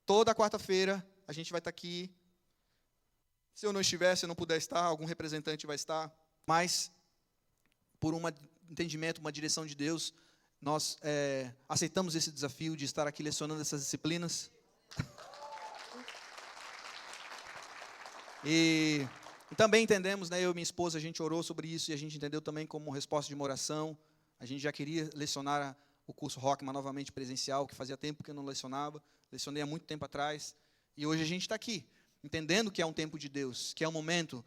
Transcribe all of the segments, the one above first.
Toda quarta-feira a gente vai estar aqui. Se eu não estiver, se eu não puder estar, algum representante vai estar. Mas, por um entendimento, uma direção de Deus, nós aceitamos esse desafio de estar aqui lecionando essas disciplinas. E também entendemos, né, eu e minha esposa, a gente orou sobre isso e a gente entendeu também como resposta de uma oração. A gente já queria lecionar o curso Rockman novamente presencial, que fazia tempo que eu não lecionava. Lecionei há muito tempo atrás. E hoje a gente está aqui, entendendo que é um tempo de Deus, que é um momento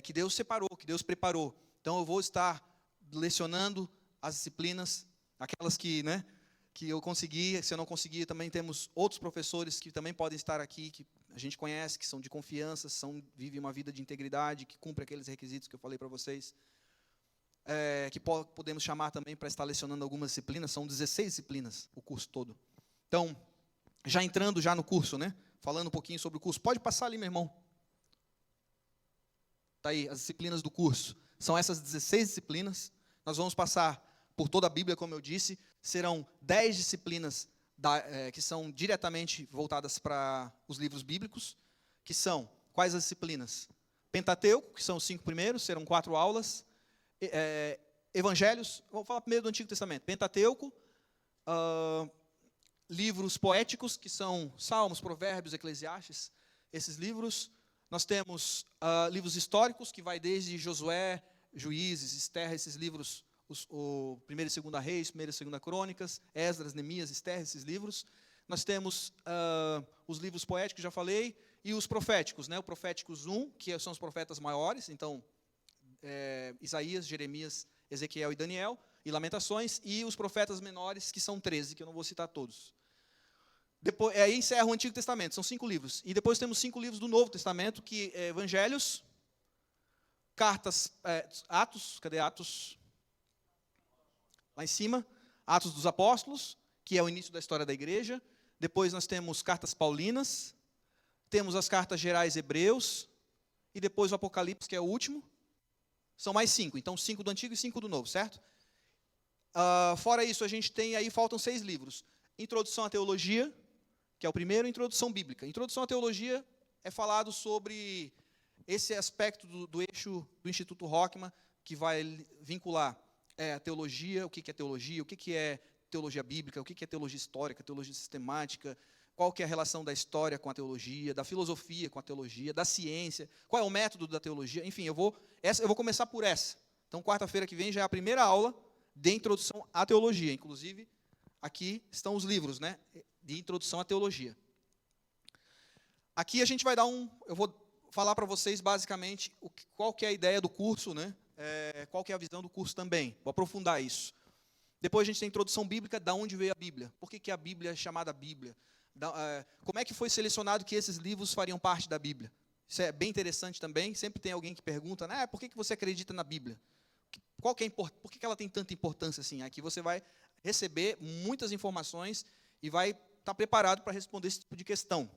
que Deus separou, que Deus preparou. Então eu vou estar lecionando as disciplinas, aquelas que eu consegui. Se eu não conseguir, também temos outros professores que também podem estar aqui, que a gente conhece, que são de confiança, vivem uma vida de integridade, que cumprem aqueles requisitos que eu falei para vocês. Que podemos chamar também para estar lecionando algumas disciplinas. São 16 disciplinas o curso todo. Então, já entrando já no curso, né? Falando um pouquinho sobre o curso. Pode passar ali, meu irmão. Está aí, as disciplinas do curso. São essas 16 disciplinas. Nós vamos passar por toda a Bíblia, como eu disse. Serão 10 disciplinas que são diretamente voltadas para os livros bíblicos. Que são, quais as disciplinas? Pentateuco, que são os 5 primeiros, serão 4 aulas. Evangelhos, vou falar primeiro do Antigo Testamento. Pentateuco, livros poéticos, que são Salmos, Provérbios, Eclesiastes, esses livros. Nós temos livros históricos, que vai desde Josué, Juízes, Esther, esses livros, o 1º e 2º Reis, 1ª e 2ª Crônicas, Esdras, Neemias, Esther, esses livros. Nós temos os livros poéticos, já falei, e os proféticos, né? O Proféticos 1, que são os profetas maiores, então, Isaías, Jeremias, Ezequiel e Daniel, e Lamentações, e os profetas menores, que são 13, que eu não vou citar todos. Depois, aí encerra o Antigo Testamento, são 5 livros. E depois temos 5 livros do Novo Testamento, que é Evangelhos, cartas, Atos, cadê Atos? Lá em cima, Atos dos Apóstolos, que é o início da história da igreja. Depois nós temos cartas paulinas, temos as cartas gerais Hebreus, e depois o Apocalipse, que é o último. São mais 5, então 5 do Antigo e 5 do Novo, certo? Fora isso, a gente tem aí, faltam 6 livros. Introdução à Teologia, que é o primeiro, Introdução Bíblica. Introdução à Teologia é falado sobre esse aspecto do eixo do Instituto Rockman, que vai vincular a teologia, o que é teologia, o que é teologia bíblica, o que é teologia histórica, teologia sistemática, qual que é a relação da história com a teologia, da filosofia com a teologia, da ciência, qual é o método da teologia. Enfim, eu vou começar por essa. Então, quarta-feira que vem já é a primeira aula de Introdução à Teologia. Inclusive, aqui estão os livros, né, de Introdução à Teologia. Aqui a gente vai eu vou falar para vocês basicamente qual que é a ideia do curso, né, qual que é a visão do curso também. Vou aprofundar isso. Depois a gente tem a Introdução Bíblica, da onde veio a Bíblia. Por que a Bíblia é chamada Bíblia? Como é que foi selecionado que esses livros fariam parte da Bíblia? Isso é bem interessante também. Sempre tem alguém que pergunta, né, por que você acredita na Bíblia? Por que ela tem tanta importância assim? Aqui você vai receber muitas informações e vai estar preparado para responder esse tipo de questão.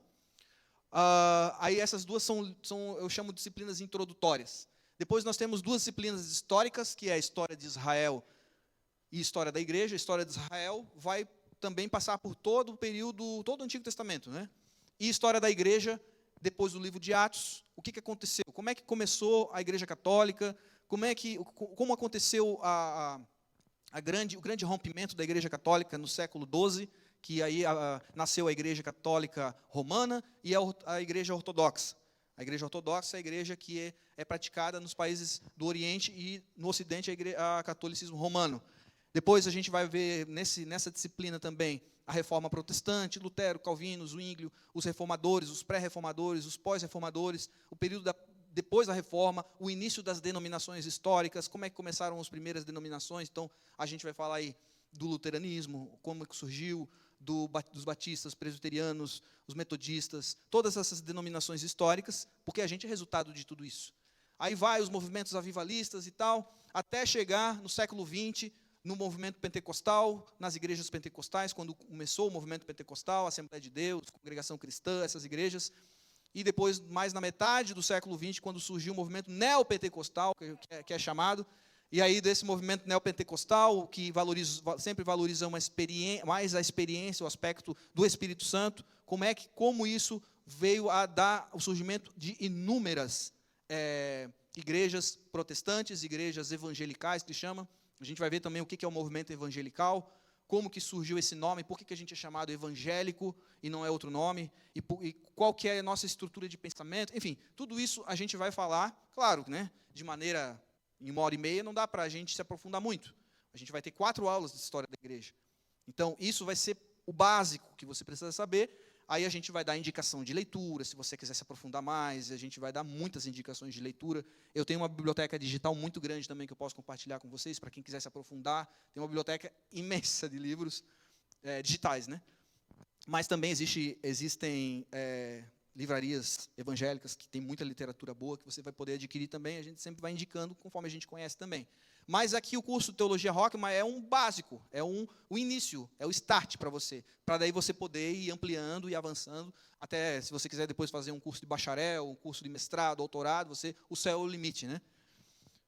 Aí essas duas eu chamo de disciplinas introdutórias. Depois nós temos 2 disciplinas históricas, que é a História de Israel e História da Igreja. A História de Israel vai também passar por todo o período, todo o Antigo Testamento, né? E História da Igreja, depois do livro de Atos, o que aconteceu? Como é que começou a Igreja Católica? Como aconteceu o grande rompimento da Igreja Católica no século XII, que aí nasceu a Igreja Católica Romana e a Igreja Ortodoxa. A Igreja Ortodoxa é a igreja que é praticada nos países do Oriente e no Ocidente a catolicismo romano. Depois a gente vai ver nessa disciplina também a Reforma Protestante, Lutero, Calvino, Zwinglio, os reformadores, os pré-reformadores, os pós-reformadores, o período depois da Reforma, o início das denominações históricas, como é que começaram as primeiras denominações. Então, a gente vai falar aí do luteranismo, como é que surgiu, dos batistas, presbiterianos, os metodistas, todas essas denominações históricas, porque a gente é resultado de tudo isso. Aí vai os movimentos avivalistas e tal, até chegar no século XX, no movimento pentecostal, nas igrejas pentecostais, quando começou o movimento pentecostal, Assembleia de Deus, Congregação Cristã, essas igrejas. E depois, mais na metade do século XX, quando surgiu o movimento neopentecostal, que é chamado, e aí desse movimento neopentecostal, que sempre valoriza mais a experiência, o aspecto do Espírito Santo, como isso veio a dar o surgimento de inúmeras igrejas protestantes, igrejas evangelicais, que chama. A gente vai ver também o que é o movimento evangelical, como que surgiu esse nome, por que a gente é chamado evangélico e não é outro nome, e qual que é a nossa estrutura de pensamento. Enfim, tudo isso a gente vai falar, claro, né, de maneira, em 1h30, não dá para a gente se aprofundar muito. A gente vai ter 4 aulas de história da igreja. Então, isso vai ser o básico que você precisa saber. Aí a gente vai dar indicação de leitura, se você quiser se aprofundar mais, a gente vai dar muitas indicações de leitura. Eu tenho uma biblioteca digital muito grande também que eu posso compartilhar com vocês, para quem quiser se aprofundar. Tem uma biblioteca imensa de livros digitais, né? Mas também existem livrarias evangélicas que tem muita literatura boa, que você vai poder adquirir também. A gente sempre vai indicando, conforme a gente conhece também. Mas aqui o curso de Teologia Rockman é um básico, é o início, é o start para você. Para daí você poder ir ampliando e avançando, até se você quiser depois fazer um curso de bacharel, um curso de mestrado, doutorado, o céu é o limite, né?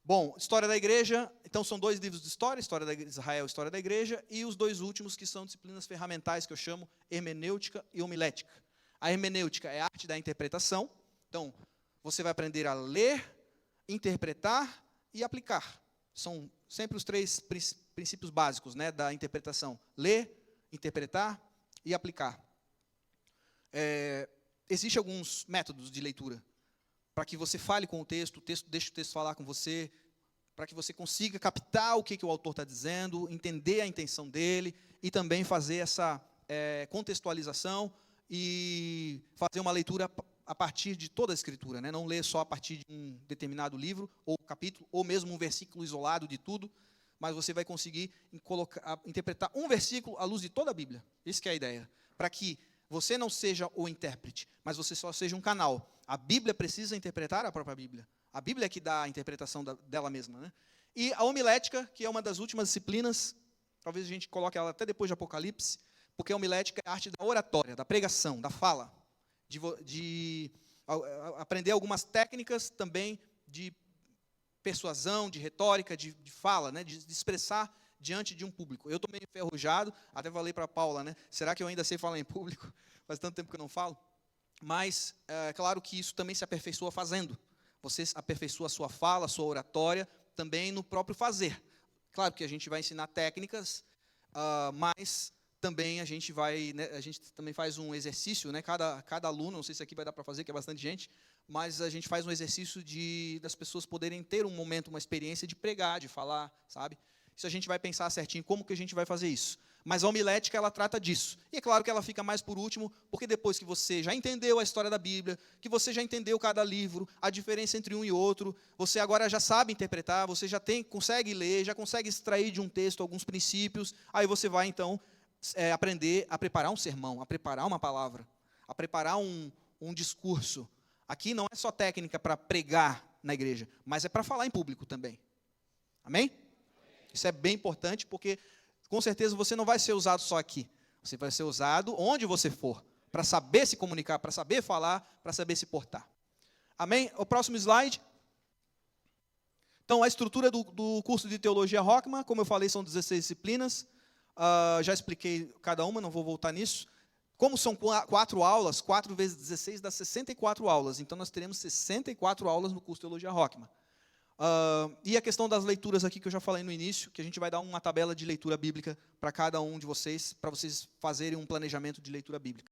Bom, História da Igreja, então são 2 livros de história, História de Israel e História da Igreja, e os 2 últimos que são disciplinas ferramentais, que eu chamo Hermenêutica e Homilética. A hermenêutica é a arte da interpretação, então você vai aprender a ler, interpretar e aplicar. São sempre os 3 princípios básicos, né, da interpretação. Ler, interpretar e aplicar. Existem alguns métodos de leitura para que você fale com o texto deixe o texto falar com você, para que você consiga captar o que o autor está dizendo, entender a intenção dele e também fazer essa contextualização e fazer uma leitura a partir de toda a Escritura, né? Não ler só a partir de um determinado livro ou capítulo, ou mesmo um versículo isolado de tudo, mas você vai conseguir interpretar um versículo à luz de toda a Bíblia. Isso que é a ideia. Para que você não seja o intérprete, mas você só seja um canal. A Bíblia precisa interpretar a própria Bíblia. A Bíblia é que dá a interpretação dela mesma, né? E a homilética, que é uma das últimas disciplinas, talvez a gente coloque ela até depois de Apocalipse, porque a homilética é a arte da oratória, da pregação, da fala. De aprender algumas técnicas também de persuasão, de retórica, de fala, né, de expressar diante de um público. Eu estou meio enferrujado, até falei para a Paula, né, será que eu ainda sei falar em público? Faz tanto tempo que eu não falo. Mas, claro que isso também se aperfeiçoa fazendo. Você aperfeiçoa a sua fala, a sua oratória, também no próprio fazer. Claro que a gente vai ensinar técnicas, mas também a gente também faz um exercício, né? Cada aluno, não sei se aqui vai dar para fazer, que é bastante gente, mas a gente faz um exercício das pessoas poderem ter um momento, uma experiência de pregar, de falar, sabe? Isso a gente vai pensar certinho como que a gente vai fazer isso. Mas a homilética, ela trata disso. E é claro que ela fica mais por último, porque depois que você já entendeu a história da Bíblia, que você já entendeu cada livro, a diferença entre um e outro, você agora já sabe interpretar, você já consegue ler, já consegue extrair de um texto alguns princípios, aí você vai, então, aprender a preparar um sermão, a preparar uma palavra, a preparar um discurso. Aqui não é só técnica para pregar na igreja, mas é para falar em público também. Amém? Isso é bem importante, porque com certeza você não vai ser usado só aqui. Você vai ser usado onde você for, para saber se comunicar, para saber falar, para saber se portar. Amém? O próximo slide. Então, a estrutura do curso de Teologia Rockman, como eu falei, são 16 disciplinas. Já expliquei cada uma, não vou voltar nisso. Como são 4 aulas, 4 vezes 16 dá 64 aulas. Então, nós teremos 64 aulas no curso de Teologia Rockman. E a questão das leituras aqui, que eu já falei no início, que a gente vai dar uma tabela de leitura bíblica para cada um de vocês, para vocês fazerem um planejamento de leitura bíblica.